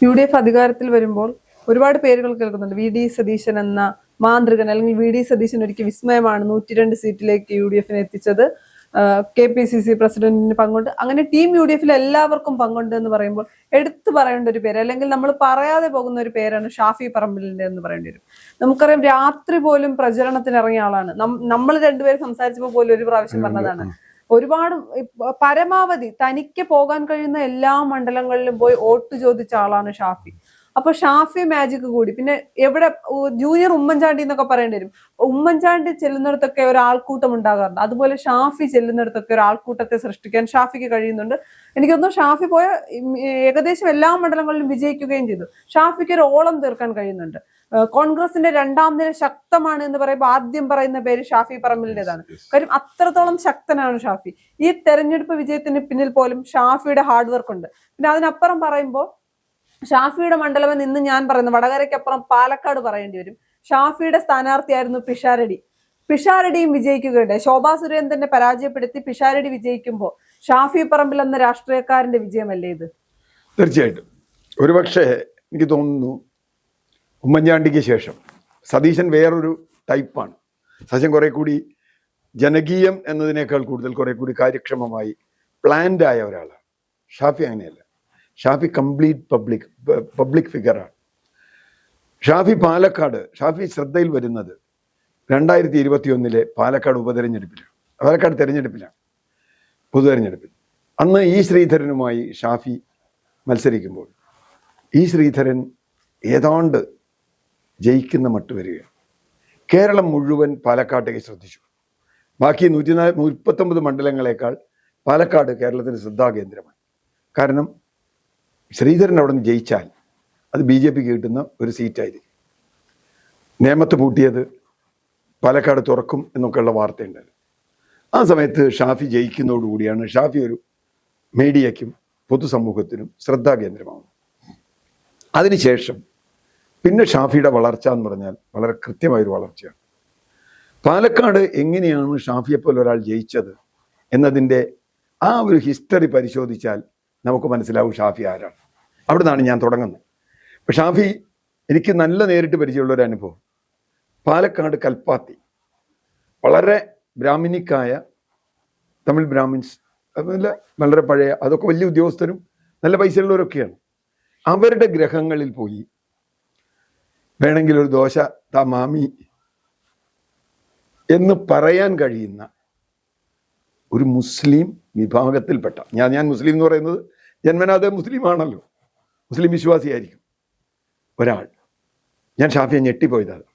UDF അധികാരത്തിൽ വരുമ്പോൾ ഒരുപാട് പേരുകൾ കേൾക്കുന്നുണ്ട്. VD സതീശൻ എന്ന മാന്ത്രികൻ, അല്ലെങ്കിൽ VD സതീശൻ ഒരിക്കൽ വിസ്മയമാണ് 102 സീറ്റിലേക്ക് UDF എത്തിച്ചത്. KPCC പ്രസിഡന്റിന് പങ്കുണ്ട്. അങ്ങനെ ടീം UDF എല്ലാവർക്കും പങ്കുണ്ട് എന്ന് പറയുമ്പോൾ എടുത്തു പറയേണ്ട ഒരു പേര്, അല്ലെങ്കിൽ നമ്മൾ പറയാതെ പോകുന്ന ഒരു പേരാണ് ഷാഫി പറമ്പിലിന്റെ എന്ന് പറയേണ്ടി വരും. നമുക്കറിയാം, രാത്രി പോലും പ്രചരണത്തിന് ഇറങ്ങിയ ആളാണ്. നമ്മൾ രണ്ടുപേരും സംസാരിച്ചപ്പോൾ പോലും ഒരു പ്രാവശ്യം പറഞ്ഞതാണ്, ഒരുപാട് പരമാവധി തനിക്ക് പോകാൻ കഴിയുന്ന എല്ലാ മണ്ഡലങ്ങളിലും പോയി വോട്ട് ചോദിച്ച ആളാണ് ഷാഫി. അപ്പൊ ഷാഫി മാജിക് കൂടി. പിന്നെ എവിടെ ജൂനിയർ ഉമ്മൻചാണ്ടി എന്നൊക്കെ പറയേണ്ടി വരും. ഉമ്മൻചാണ്ടി ചെല്ലുന്നിടത്തൊക്കെ ഒരു ആൾക്കൂട്ടം ഉണ്ടാകാറുണ്ട്. അതുപോലെ ഷാഫി ചെല്ലുന്നിടത്തൊക്കെ ഒരു ആൾക്കൂട്ടത്തെ സൃഷ്ടിക്കാൻ ഷാഫിക്ക് കഴിയുന്നുണ്ട്. എനിക്ക് തോന്നുന്നു ഷാഫി പോയ ഏകദേശം എല്ലാ മണ്ഡലങ്ങളിലും വിജയിക്കുകയും ചെയ്തു. ഷാഫിക്ക് ഒരു ഓളം തീർക്കാൻ കഴിയുന്നുണ്ട്. കോൺഗ്രസിന്റെ രണ്ടാം നിര ശക്തമാണ് എന്ന് പറയുമ്പോൾ ആദ്യം പറയുന്ന പേര് ഷാഫി പറമ്പിലിന്റേതാണ്. കാര്യം അത്രത്തോളം ശക്തനാണ് ഷാഫി. ഈ തെരഞ്ഞെടുപ്പ് വിജയത്തിന് പിന്നിൽ പോലും ഷാഫിയുടെ ഹാർഡ് വർക്ക് ഉണ്ട്. പിന്നെ അതിനപ്പുറം പറയുമ്പോൾ ഷാഫിയുടെ മണ്ഡലം എന്ന് ഇന്ന് ഞാൻ പറയുന്നത്, വടകരയ്ക്കപ്പുറം പാലക്കാട് പറയേണ്ടി വരും. ഷാഫിയുടെ സ്ഥാനാർത്ഥിയായിരുന്നു പിഷാരടി. പിഷാരടിയും വിജയിക്കുകയുണ്ടായി. ശോഭാ സുരേന്ദ്രനെ പരാജയപ്പെടുത്തി പിഷാരടി വിജയിക്കുമ്പോൾ ഷാഫി പറമ്പിൽ എന്ന രാഷ്ട്രീയക്കാരന്റെ വിജയമല്ലേ ഇത്? തീർച്ചയായിട്ടും. ഒരുപക്ഷെ എനിക്ക് തോന്നുന്നു ഉമ്മൻചാണ്ടിക്ക് ശേഷം സതീശൻ വേറൊരു ടൈപ്പാണ്. സതീശൻ കുറെ കൂടി ജനകീയം എന്നതിനേക്കാൾ കൂടുതൽ കുറെ കൂടി കാര്യക്ഷമമായി പ്ലാൻഡ് ആയ ഒരാളാണ്. ഷാഫി അങ്ങനെയല്ല. ഷാഫി കംപ്ലീറ്റ് പബ്ലിക് ഫിഗറാണ്. ഷാഫി ഷാഫി ശ്രദ്ധയിൽ വരുന്നത് 2021 പാലക്കാട് തെരഞ്ഞെടുപ്പിലാണ്, പൊതുതെരഞ്ഞെടുപ്പിൽ. അന്ന് ഈ ശ്രീധരനുമായി ഷാഫി മത്സരിക്കുമ്പോൾ ഈ ശ്രീധരൻ ഏതാണ്ട് ജയിക്കുന്ന മട്ട് വരികയാണ്. കേരളം മുഴുവൻ പാലക്കാട്ടേക്ക് ശ്രദ്ധിച്ചു. ബാക്കി 139 മണ്ഡലങ്ങളെക്കാൾ പാലക്കാട് കേരളത്തിന് ശ്രദ്ധാകേന്ദ്രമായി. കാരണം ശ്രീധരൻ അവിടെ നിന്ന് ജയിച്ചാൽ അത് BJPക്ക് കിട്ടുന്ന ഒരു സീറ്റായിരിക്കും. നേമത്ത് പൂട്ടിയത് പാലക്കാട് തുറക്കും എന്നൊക്കെയുള്ള വാർത്തയുണ്ടായിരുന്നു. ആ സമയത്ത് ഷാഫി ജയിക്കുന്നതോടുകൂടിയാണ് ഷാഫി ഒരു മീഡിയയ്ക്കും പൊതുസമൂഹത്തിനും ശ്രദ്ധാകേന്ദ്രമാവുന്നത്. അതിനുശേഷം പിന്നെ ഷാഫിയുടെ വളർച്ച എന്ന് പറഞ്ഞാൽ വളരെ കൃത്യമായൊരു വളർച്ചയാണ്. പാലക്കാട് എങ്ങനെയാണ് ഷാഫിയെപ്പോലെ ഒരാൾ ജയിച്ചത് എന്നതിൻ്റെ ആ ഒരു ഹിസ്റ്ററി പരിശോധിച്ചാൽ നമുക്ക് മനസ്സിലാവും ഷാഫി ആരാണ്. അവിടെ നിന്നാണ് ഞാൻ തുടങ്ങുന്നത്. ഇപ്പം ഷാഫി എനിക്ക് നല്ല നേരിട്ട് പരിചയമുള്ള ഒരു അനുഭവം. പാലക്കാട് കൽപ്പാത്തി വളരെ ബ്രാഹ്മിനിക്കായ തമിഴ് ബ്രാഹ്മിൻസ്, വളരെ പഴയ, അതൊക്കെ വലിയ ഉദ്യോഗസ്ഥരും നല്ല പൈസയുള്ളവരൊക്കെയാണ്. അവരുടെ ഗ്രഹങ്ങളിൽ പോയി വേണമെങ്കിൽ ഒരു ദോശ താ മാമി എന്ന് പറയാൻ കഴിയുന്ന ഒരു മുസ്ലിം വിഭാഗത്തിൽപ്പെട്ട, ഞാൻ മുസ്ലിം എന്ന് പറയുന്നത് ജന്മനാഥ മുസ്ലിം ആണല്ലോ, മുസ്ലിം വിശ്വാസിയായിരിക്കും ഒരാൾ. ഞാൻ ഷാഫിയെ ഞെട്ടിപ്പോയതാണ്.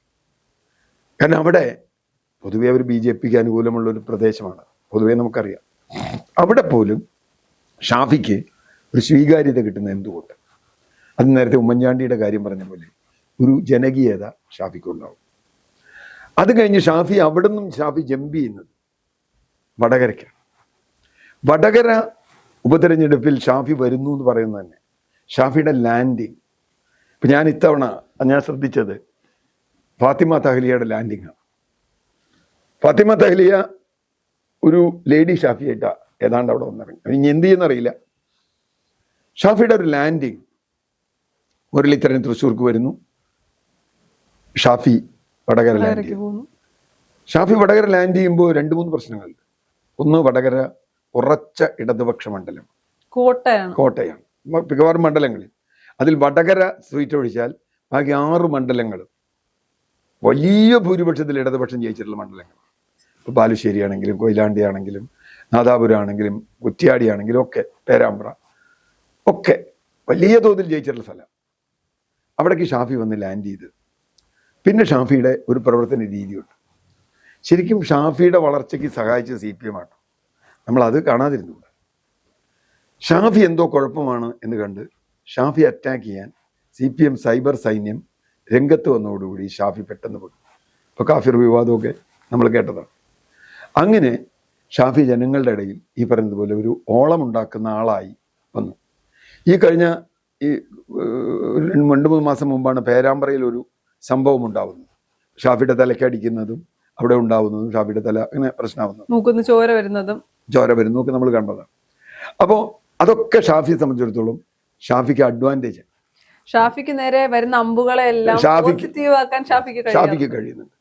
കാരണം അവിടെ പൊതുവെ ഒരു BJPക്ക് അനുകൂലമുള്ളൊരു പ്രദേശമാണ്, പൊതുവെ നമുക്കറിയാം. അവിടെ പോലും ഷാഫിക്ക് ഒരു സ്വീകാര്യത കിട്ടുന്ന എന്തുകൊണ്ട്? അത് നേരത്തെ ഉമ്മൻചാണ്ടിയുടെ കാര്യം പറഞ്ഞ പോലെ ഒരു ജനകീയത ഷാഫിക്കുണ്ടാവും. അത് കഴിഞ്ഞ് അവിടെ നിന്നും ഷാഫി ജമ്പ് ചെയ്യുന്നത് വടകരയ്ക്കാണ്. വടകര ഉപതെരഞ്ഞെടുപ്പിൽ ഷാഫി വരുന്നു എന്ന് പറയുന്നത് തന്നെ ഷാഫിയുടെ ലാൻഡിങ്. ഇപ്പം ഞാൻ ഇത്തവണ ഞാൻ ശ്രദ്ധിച്ചത് ഫാത്തിമ തഹ്ലിയയുടെ ലാൻഡിങ്ങാണ്. ഫാത്തിമ തഹ്ലിയ ഒരു ലേഡി ഷാഫിയായിട്ടാ ഏതാണ്ട് അവിടെ വന്നിറങ്ങി. ഇനി എന്ത് ചെയ്യുന്നറിയില്ല. ഷാഫിയുടെ ഒരു ലാൻഡിങ്, മുരളീധരൻ തൃശ്ശൂർക്ക് വരുന്നു, ഷാഫി വടകര ലാൻഡ് ചെയ്യുന്നു. ഷാഫി വടകര ലാൻഡ് ചെയ്യുമ്പോൾ 2-3 പ്രശ്നങ്ങളുണ്ട്. ഒന്ന്, വടകര ഉറച്ച ഇടതുപക്ഷ മണ്ഡലം, കോട്ടയാണ്. മിക്കവാറും മണ്ഡലങ്ങളിൽ അതിൽ വടകര സീറ്റ് ഒഴിച്ചാൽ ബാക്കി 6 മണ്ഡലങ്ങളും വലിയ ഭൂരിപക്ഷത്തിൽ ഇടതുപക്ഷം ജയിച്ചിട്ടുള്ള മണ്ഡലങ്ങൾ. ഇപ്പോൾ ബാലുശ്ശേരി ആണെങ്കിലും, കൊയിലാണ്ടി ആണെങ്കിലും, നാദാപുരം ആണെങ്കിലും, കുറ്റ്യാടി ആണെങ്കിലും ഒക്കെ, പേരാമ്പ്ര ഒക്കെ വലിയ തോതിൽ ജയിച്ചിട്ടുള്ള സ്ഥലം. അവിടേക്ക് ഷാഫി വന്ന് ലാൻഡ് ചെയ്ത്. പിന്നെ ഷാഫിയുടെ ഒരു പ്രവർത്തന രീതിയുണ്ട്. ശരിക്കും ഷാഫിയുടെ വളർച്ചയ്ക്ക് സഹായിച്ച CPM ആണ്. നമ്മളത് കാണാതിരുന്നു. ഷാഫി എന്തോ കുഴപ്പമാണ് എന്ന് കണ്ട് ഷാഫി അറ്റാക്ക് ചെയ്യാൻ CPM സൈബർ സൈന്യം രംഗത്ത് വന്നതോടുകൂടി ഷാഫി പെട്ടെന്ന് പോയി. ഇപ്പോൾ കാഫിർ വിവാദമൊക്കെ നമ്മൾ കേട്ടതാണ്. അങ്ങനെ ഷാഫി ജനങ്ങളുടെ ഇടയിൽ ഈ പറയുന്നതുപോലെ ഒരു ഓളമുണ്ടാക്കുന്ന ആളായി വന്നു. ഈ കഴിഞ്ഞ 2-3 മാസം മുമ്പാണ് പേരാമ്പ്രയിൽ ഒരു സംഭവം ഉണ്ടാവുന്നത്. ഷാഫിയുടെ തലക്കടിക്കുന്നതും അവിടെ ഉണ്ടാവുന്നതും, ഷാഫിയുടെ തല അങ്ങനെ പ്രശ്നമാവുന്നതും, ചോര വരുന്നതും ഒക്കെ നമ്മൾ കണ്ടതാണ്. അപ്പോൾ അതൊക്കെ ഷാഫിയെ സംബന്ധിച്ചിടത്തോളം ഷാഫിക്ക് അഡ്വാൻറ്റേജ്. ഷാഫിക്ക് നേരെ വരുന്ന അമ്പുകളെ എല്ലാം പോസിറ്റീവ് ആക്കാൻ ഷാഫിക്ക് കഴിയുന്നുണ്ട്.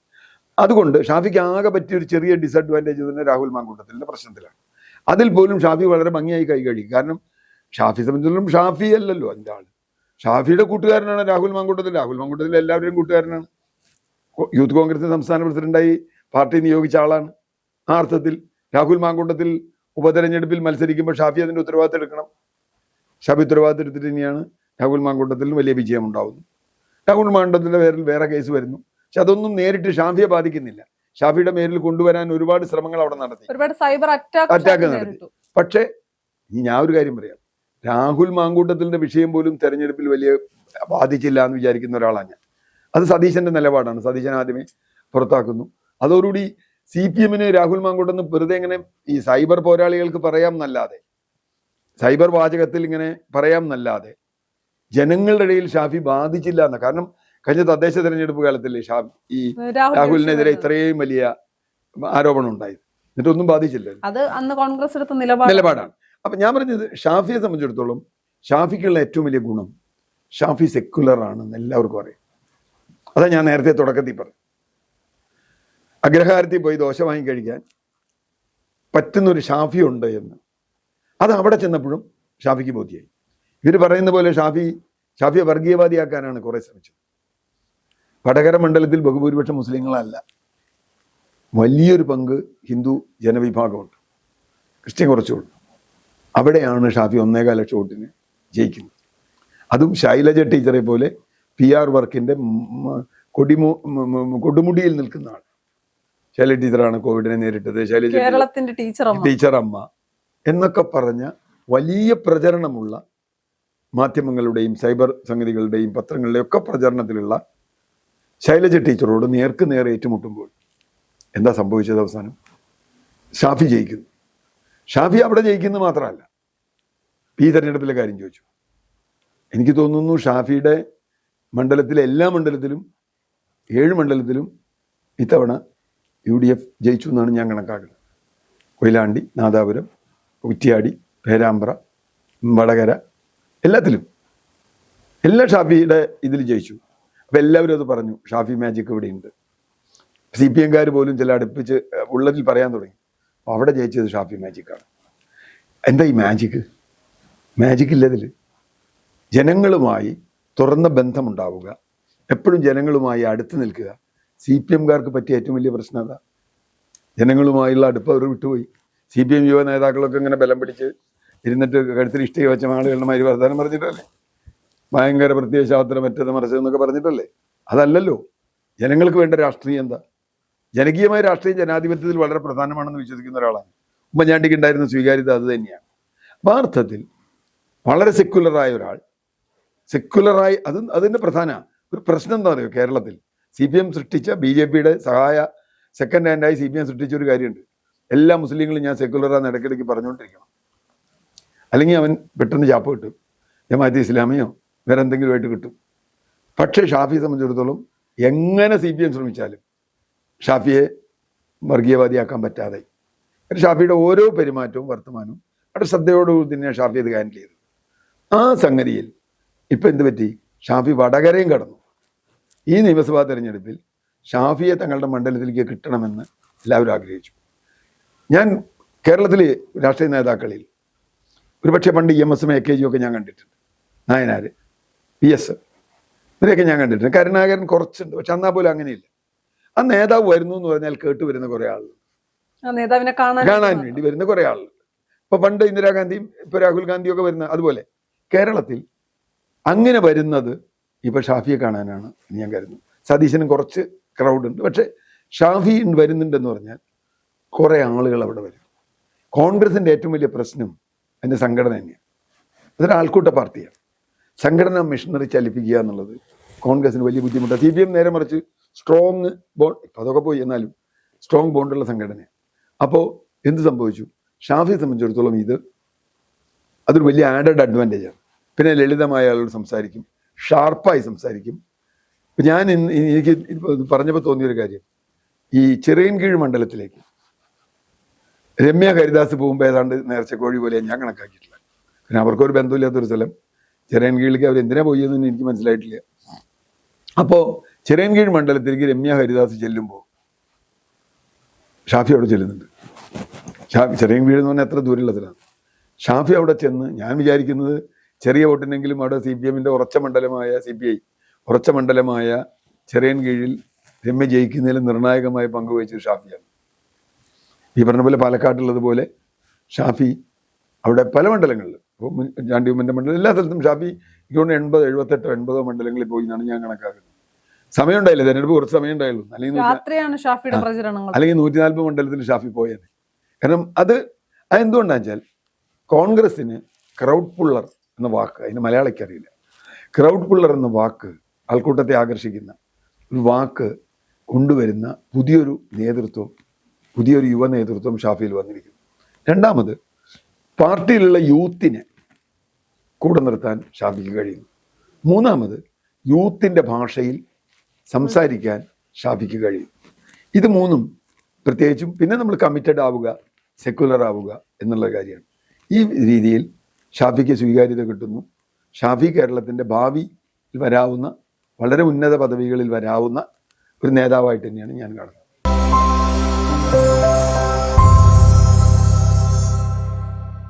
അതുകൊണ്ട് ഷാഫിക്ക് ആകെ പറ്റിയ ഒരു ചെറിയ ഡിസഡ്വാൻറ്റേജ് തന്നെ രാഹുൽ മാങ്കൂട്ടത്തിന്റെ പ്രശ്നത്തിലാണ്. അതിൽ പോലും ഷാഫി വളരെ ഭംഗിയായി കൈകഴിയും. കാരണം ഷാഫി സംബന്ധിച്ചിടത്തോളം ഷാഫി അല്ലല്ലോ അതിൻ്റെ ആള്. ഷാഫിയുടെ കൂട്ടുകാരനാണ് രാഹുൽ മാങ്കൂട്ടത്തിൽ. രാഹുൽ മാങ്കൂട്ടത്തിൽ എല്ലാവരുടെയും കൂട്ടുകാരനാണ്. യൂത്ത് കോൺഗ്രസ് സംസ്ഥാന പ്രസിഡന്റായി പാർട്ടി നിയോഗിച്ച ആളാണ്. ആ അർത്ഥത്തിൽ രാഹുൽ മാങ്കൂട്ടത്തിൽ ഉപതെരഞ്ഞെടുപ്പിൽ മത്സരിക്കുമ്പോൾ ഷാഫി അതിന്റെ ഉത്തരവാദിത്തം എടുക്കണം. ഷാഫി ഉത്തരവാദിത്തം എടുത്തിട്ട് തന്നെയാണ് രാഹുൽ മാങ്കൂട്ടത്തിൽ വലിയ വിജയം ഉണ്ടാവുന്നു. രാഹുൽ മാങ്കൂട്ടത്തിന്റെ പേരിൽ വേറെ കേസ് വരുന്നു. പക്ഷെ അതൊന്നും നേരിട്ട് ഷാഫിയെ ബാധിക്കുന്നില്ല. ഷാഫിയുടെ പേരിൽ കൊണ്ടുവരാൻ ഒരുപാട് ശ്രമങ്ങൾ അവിടെ നടത്തി, ഒരുപാട് സൈബർ അറ്റാക്ക് നടത്തി. പക്ഷേ ഞാൻ ഒരു കാര്യം പറയാം, രാഹുൽ മാങ്കൂട്ടത്തിന്റെ വിഷയം പോലും തെരഞ്ഞെടുപ്പിൽ വലിയ ബാധിച്ചില്ല എന്ന് വിചാരിക്കുന്ന ഒരാളാണ് ഞാൻ. അത് സതീശന്റെ നിലപാടാണ്. സതീശൻ ആദ്യമേ പുറത്താക്കുന്നു. അതോടുകൂടി CPM രാഹുൽ മാങ്കൂട്ടെന്ന് വെറുതെ ഇങ്ങനെ ഈ സൈബർ പോരാളികൾക്ക് പറയാം എന്നല്ലാതെ, സൈബർ വാചകത്തിൽ ഇങ്ങനെ പറയാം എന്നല്ലാതെ ജനങ്ങളുടെ ഇടയിൽ ഷാഫി ബാധിച്ചില്ല എന്ന. കാരണം കഴിഞ്ഞ തദ്ദേശ തെരഞ്ഞെടുപ്പ് കാലത്തല്ലേ ഈ രാഹുലിനെതിരെ ഇത്രയും വലിയ ആരോപണം ഉണ്ടായത്, എന്നിട്ടൊന്നും ബാധിച്ചില്ല. അത് അന്ന് കോൺഗ്രസ് എടുത്ത നിലപാടാണ്. അപ്പൊ ഞാൻ പറഞ്ഞത് ഷാഫിയെ സംബന്ധിച്ചിടത്തോളം ഷാഫിക്കുള്ള ഏറ്റവും വലിയ ഗുണം ഷാഫി സെക്യുലർ ആണെന്ന് എല്ലാവർക്കും അറിയാം. അതാ ഞാൻ നേരത്തെ തുടക്കത്തിൽ പറഞ്ഞു. അഗ്രഹാരത്തിൽ പോയി ദോശ വാങ്ങിക്കഴിക്കാൻ പറ്റുന്നൊരു ഷാഫി ഉണ്ട് എന്ന്. അത് അവിടെ ചെന്നപ്പോഴും ഷാഫിക്ക് ബോധ്യമായി. ഇവർ പറയുന്ന പോലെ ഷാഫിയെ വർഗീയവാദിയാക്കാനാണ് കുറെ ശ്രമിച്ചത്. വടകര മണ്ഡലത്തിൽ ബഹുഭൂരിപക്ഷം മുസ്ലിങ്ങളല്ല, വലിയൊരു പങ്ക് ഹിന്ദു ജനവിഭാഗമുണ്ട്, ക്രിസ്ത്യൻ കുറച്ചുള്ളൂ. അവിടെയാണ് ഷാഫി 1.25 ലക്ഷം വോട്ടിന് ജയിക്കുന്നത്. അതും ശൈലജ ടീച്ചറെ പോലെ PR വർക്കിന്റെ കൊടുമുടിയിൽ നിൽക്കുന്ന ആൾ. ശൈലജ ടീച്ചറാണ് കോവിഡിനെ നേരിട്ടത്, ശൈലജ ടീച്ചർ അമ്മ എന്നൊക്കെ പറഞ്ഞ വലിയ പ്രചരണമുള്ള മാധ്യമങ്ങളുടെയും സൈബർ സംഗതികളുടെയും പത്രങ്ങളുടെയും ഒക്കെ പ്രചരണത്തിലുള്ള ശൈലജ ടീച്ചറോട് നേർക്ക് നേരെ ഏറ്റുമുട്ടുമ്പോൾ എന്താ സംഭവിച്ചത്? അവസാനം ഷാഫി ജയിക്കുന്നു. ഷാഫി അവിടെ ജയിക്കുന്നത് മാത്രമല്ല, ഈ തെരഞ്ഞെടുപ്പിലെ കാര്യം ചോദിച്ചു. എനിക്ക് തോന്നുന്നു ഷാഫിയുടെ മണ്ഡലത്തിലെ എല്ലാ മണ്ഡലത്തിലും 7 മണ്ഡലത്തിലും ഇത്തവണ UDF ജയിച്ചു എന്നാണ് ഞാൻ കണക്കാക്കുന്നത്. കൊയിലാണ്ടി, നാദാപുരം, കുറ്റിയാടി, പേരാമ്പ്ര, വടകര, എല്ലാത്തിലും എല്ലാ ഷാഫിയുടെ ഇതിൽ ജയിച്ചു. അപ്പം എല്ലാവരും അത് പറഞ്ഞു, ഷാഫി മാജിക് ഇവിടെയുണ്ട്. CPM പോലും ചില അടുപ്പിച്ച് ഉള്ളതിൽ പറയാൻ തുടങ്ങി. അവിടെ ജയിച്ചത് ഷാഫി മാജിക്കാണ്. എന്താ ഈ മാജിക്? ഇല്ലതിൽ ജനങ്ങളുമായി തുറന്ന ബന്ധമുണ്ടാവുക, എപ്പോഴും ജനങ്ങളുമായി അടുത്ത് നിൽക്കുക. CPM പറ്റിയ ഏറ്റവും വലിയ പ്രശ്നം അതാ. ജനങ്ങളുമായുള്ള അടുപ്പ് അവർ വിട്ടുപോയി. CPM യുവ നേതാക്കളൊക്കെ ഇങ്ങനെ ബലം പിടിച്ച് ഇരുന്നിട്ട് കഴുത്തിൽ ഇഷ്ടിക വെച്ച ആളുകളുടെ മാതിരി വർത്താനം പറഞ്ഞിട്ടല്ലേ, ഭയങ്കര പ്രത്യയശാസ്ത്രം മറ്റത് മറിച്ചതെന്നൊക്കെ പറഞ്ഞിട്ടല്ലേ. അതല്ലല്ലോ ജനങ്ങൾക്ക് വേണ്ട രാഷ്ട്രീയം. എന്താ ജനകീയമായ രാഷ്ട്രീയം ജനാധിപത്യത്തിൽ വളരെ പ്രധാനമാണെന്ന് വിശ്വസിക്കുന്ന ഒരാളാണ്. ഉമ്മൻചാണ്ടിക്ക് ഉണ്ടായിരുന്ന സ്വീകാര്യത അത് തന്നെയാണ്. അർത്ഥത്തിൽ വളരെ സെക്യുലറായ ഒരാൾ, സെക്യുലറായി അതിൻ്റെ പ്രധാന ഒരു പ്രശ്നം എന്താ പറയുക, കേരളത്തിൽ CPM സൃഷ്ടിച്ച BJPയുടെ സെക്കൻഡ് ഹാൻഡായി CPM സൃഷ്ടിച്ച ഒരു കാര്യമുണ്ട്. എല്ലാ മുസ്ലിങ്ങളും ഞാൻ സെക്യുലറാന്ന് ഇടയ്ക്കിടയ്ക്ക് പറഞ്ഞുകൊണ്ടിരിക്കണം, അല്ലെങ്കിൽ അവൻ പെട്ടെന്ന് ചാപ്പ് കിട്ടും, ജമാഅത്തെ ഇസ്ലാമിയോ വേറെ എന്തെങ്കിലുമായിട്ട് കിട്ടും. പക്ഷേ ഷാഫിയെ സംബന്ധിച്ചിടത്തോളം എങ്ങനെ CPM ശ്രമിച്ചാലും ഷാഫിയെ വർഗീയവാദിയാക്കാൻ പറ്റാതെ, ഷാഫിയുടെ ഓരോ പെരുമാറ്റവും വർത്തമാനവും വളരെ ശ്രദ്ധയോടുകൂടി തന്നെയാണ് ഷാഫി ഇത് ഹാൻഡിൽ ചെയ്തത്. ആ സംഗതിയിൽ ഇപ്പം എന്ത് പറ്റി? ഷാഫി വടകരയും കടന്നു. ഈ നിയമസഭാ തെരഞ്ഞെടുപ്പിൽ ഷാഫിയെ തങ്ങളുടെ മണ്ഡലത്തിലേക്ക് കിട്ടണമെന്ന് എല്ലാവരും ആഗ്രഹിച്ചു. ഞാൻ കേരളത്തിലെ രാഷ്ട്രീയ നേതാക്കളിൽ ഒരുപക്ഷെ പണ്ട് EMS AKG ഒക്കെ ഞാൻ കണ്ടിട്ടുണ്ട്, നായനാർ, PS ഇവരെയൊക്കെ ഞാൻ കണ്ടിട്ടുണ്ട്. കരുണാകരൻ കുറച്ചുണ്ട്, പക്ഷെ എന്നാൽ പോലും അങ്ങനെയില്ല. ആ നേതാവ് വരുന്നു എന്ന് പറഞ്ഞാൽ കേട്ടു വരുന്ന കുറെ ആളുകൾ, നേതാവിനെ കാണാൻ വേണ്ടി വരുന്ന കുറെ ആളുകൾ. ഇപ്പൊ പണ്ട് ഇന്ദിരാഗാന്ധിയും ഇപ്പൊ രാഹുൽ ഗാന്ധിയും ഒക്കെ വരുന്ന അതുപോലെ കേരളത്തിൽ അങ്ങനെ വരുന്നത് ഇപ്പൊ ഷാഫിയെ കാണാനാണ് ഞാൻ കരുതുന്നു. സതീശനും കുറച്ച് ക്രൗഡ് ഉണ്ട്, പക്ഷെ ഷാഫി വരുന്നുണ്ടെന്ന് പറഞ്ഞാൽ കുറെ ആളുകൾ അവിടെ വരും. കോൺഗ്രസിന്റെ ഏറ്റവും വലിയ പ്രശ്നം അതിന്റെ സംഘടന തന്നെയാണ്. അതൊരു ആൾക്കൂട്ട പാർട്ടിയാണ്. സംഘടന മിഷണറി ചലിപ്പിക്കുക എന്നുള്ളത് കോൺഗ്രസിന് വലിയ ബുദ്ധിമുട്ടാണ്. CPM നേരെ മറിച്ച് സ്ട്രോങ് ബോണ്ട്, ഇപ്പം അതൊക്കെ പോയി, എന്നാലും സ്ട്രോങ് ബോണ്ടുള്ള സംഘടനയാണ്. അപ്പോൾ എന്ത് സംഭവിച്ചു? ഷാഫിയെ സംബന്ധിച്ചിടത്തോളം അതൊരു വലിയ ആഡഡ് അഡ്വാൻറ്റേജാണ്. പിന്നെ ലളിതമായ ആളോട് സംസാരിക്കും, ഷാർപ്പായി സംസാരിക്കും. ഇപ്പം എനിക്ക് പറഞ്ഞപ്പോൾ തോന്നിയൊരു കാര്യം, ഈ ചിറയൻകീഴ് മണ്ഡലത്തിലേക്ക് രമ്യ ഹരിദാസ് പോകുമ്പോൾ ഏതാണ്ട് നേർച്ചക്കോഴി പോലെ ഞാൻ കണക്കാക്കിയിട്ടില്ല. പിന്നെ അവർക്കൊരു ബന്ധമില്ലാത്തൊരു സ്ഥലം, ചിറയൻകീഴിലേക്ക് അവർ എന്തിനാ പോയെന്ന് എനിക്ക് മനസ്സിലായിട്ടില്ല. അപ്പോൾ ചിറയൻകീഴ് മണ്ഡലത്തിലേക്ക് രമ്യ ഹരിദാസ് ചെല്ലുമ്പോൾ ഷാഫി അവിടെ ചെല്ലുന്നുണ്ട്. ചിറയൻകീഴ് എന്ന് പറഞ്ഞാൽ എത്ര ദൂരമുള്ളതിലാണ്. ഷാഫി അവിടെ ചെന്ന് ഞാൻ വിചാരിക്കുന്നത് ചെറിയ വോട്ടിനെങ്കിലും അവിടെ CPM-ന്റെ ഉറച്ച മണ്ഡലമായ CPI ഉറച്ച മണ്ഡലമായ ചിറയൻകീഴിൽ രമ്യ ജയിക്കുന്നതിൽ നിർണായകമായ പങ്കുവഹിച്ചത് ഷാഫിയാണ്. ഈ പറഞ്ഞ പോലെ പാലക്കാട്ടുള്ളതുപോലെ ഷാഫി അവിടെ പല മണ്ഡലങ്ങളിൽ, ഇപ്പോൾ ചാണ്ടിയുമ്മൻ്റെ മണ്ഡലം എല്ലാ സ്ഥലത്തും ഷാഫി ഇതുകൊണ്ട് 78 മണ്ഡലങ്ങളിൽ പോയി എന്നാണ് ഞാൻ കണക്കാക്കുന്നത്. സമയം ഉണ്ടായില്ല, തെരഞ്ഞെടുപ്പ് കുറച്ച് സമയം ഉണ്ടായുള്ളൂ. അല്ലെങ്കിൽ 140 മണ്ഡലത്തിൽ ഷാഫി പോയത്. കാരണം അതെന്തുകൊണ്ടാണെന്ന് വെച്ചാൽ കോൺഗ്രസിന് ക്രൗഡ് പുള്ളർ എന്ന വാക്ക്, അതിന് മലയാളിക്ക് അറിയില്ല. ക്രൗഡ് പുള്ളർ എന്ന വാക്ക് ആൾക്കൂട്ടത്തെ ആകർഷിക്കുന്ന ഒരു വാക്ക് കൊണ്ടുവരുന്ന പുതിയൊരു യുവ നേതൃത്വം ഷാഫിയിൽ വന്നിരിക്കുന്നു. രണ്ടാമത് പാർട്ടിയിലുള്ള യൂത്തിനെ കൂടെ നിർത്താൻ ഷാഫിക്ക് കഴിയുന്നു. മൂന്നാമത് യൂത്തിൻ്റെ ഭാഷയിൽ സംസാരിക്കാൻ ഷാഫിക്ക് കഴിയും. ഇത് മൂന്നും പ്രത്യേകിച്ചും പിന്നെ നമ്മൾ കമ്മിറ്റഡ് ആവുക, സെക്കുലർ ആവുക എന്നുള്ള കാര്യമാണ്. ഈ രീതിയിൽ ഷാഫിക്ക് സ്വീകാര്യത കിട്ടുന്നു. ഷാഫി കേരളത്തിൻ്റെ ഭാവിയിൽ വരാവുന്ന വളരെ ഉന്നത പദവികളിൽ വരാവുന്ന ഒരു നേതാവായിട്ട് തന്നെയാണ് ഞാൻ കാണുന്നത്.